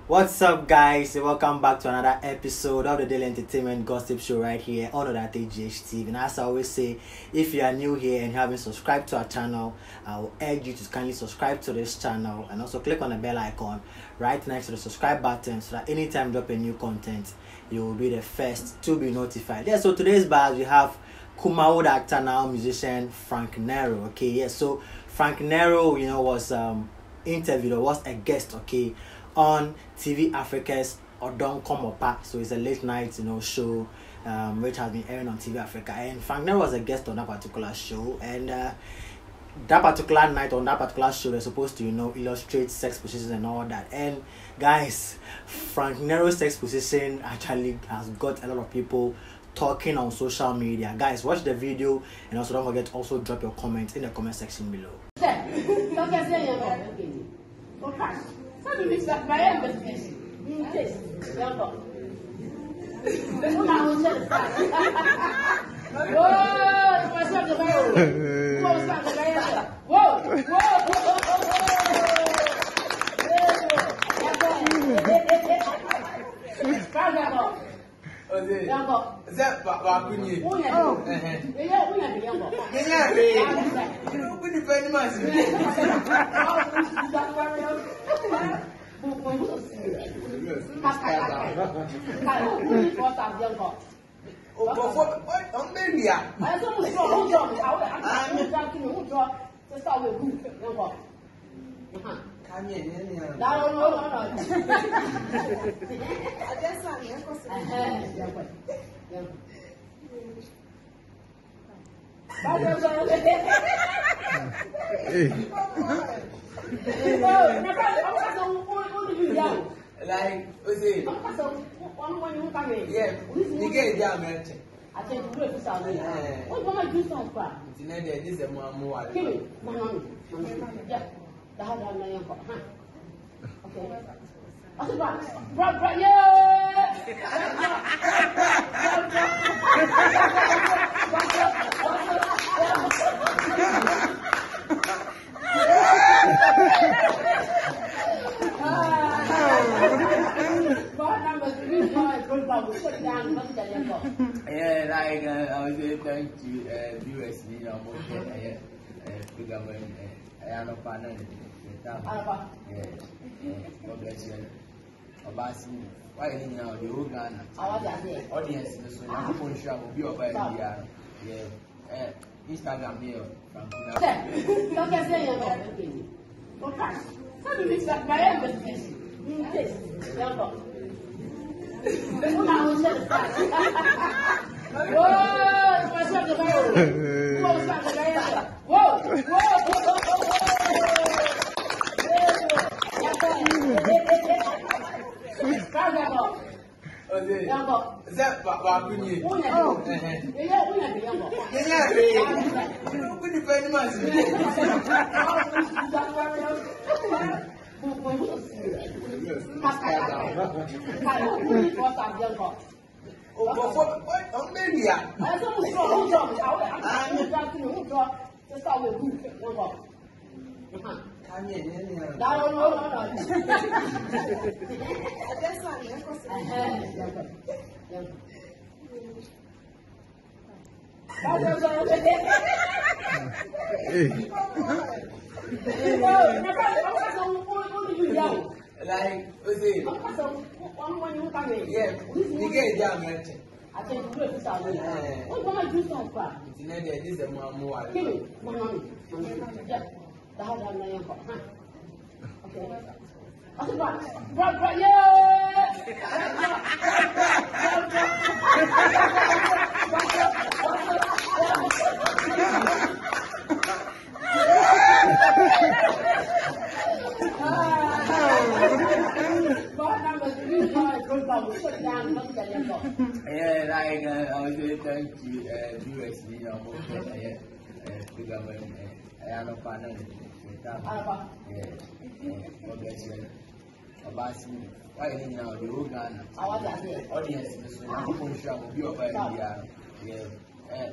What's up, guys? Welcome back to another episode of the Daily Entertainment Gossip Show right here on that GHTV. And as I always say, if you are new here and you haven't subscribed to our channel, I will urge you to kindly subscribe to this channel and also click on the bell icon right next to the subscribe button so that anytime we drop a new content, you will be the first to be notified. Yeah, so today's bars we have Kumawood actor, now musician Frank Naro. Okay, yeah, so Frank Naro, was interviewed or was a guest, okay, on TV Africa's Odon Komopa. So it's a late night, show which has been airing on TV Africa. And Frank Naro was a guest on that particular show. And that particular night on that particular show, they're supposed to, illustrate sex positions and all that. And guys, Frank Naro's sex position actually has got a lot of people talking on social media. Guys, watch the video and also don't forget to also drop your comments in the comment section below. Like, what's it? Yeah, you get down, man. I can't do it. What do I do some crap? This is a more. Give me, yeah, the hard one. Okay. I said, right, yeah. Yeah, like I was trying to viewers, program I am a partner. Yeah, God bless you. Why now the whole Ghana audience is so much more sure will be over here. Yeah, Instagram here from like, what's it? Yeah, you get down, man. I can't do it. What do I do some crap? This is a more. Give me, yeah, the hard one. Okay. I said, right, yeah. Yeah, like I was trying to viewers, program I am a partner. Yeah, God bless you. Why now the whole Ghana audience is so much more sure will be over here. Yeah.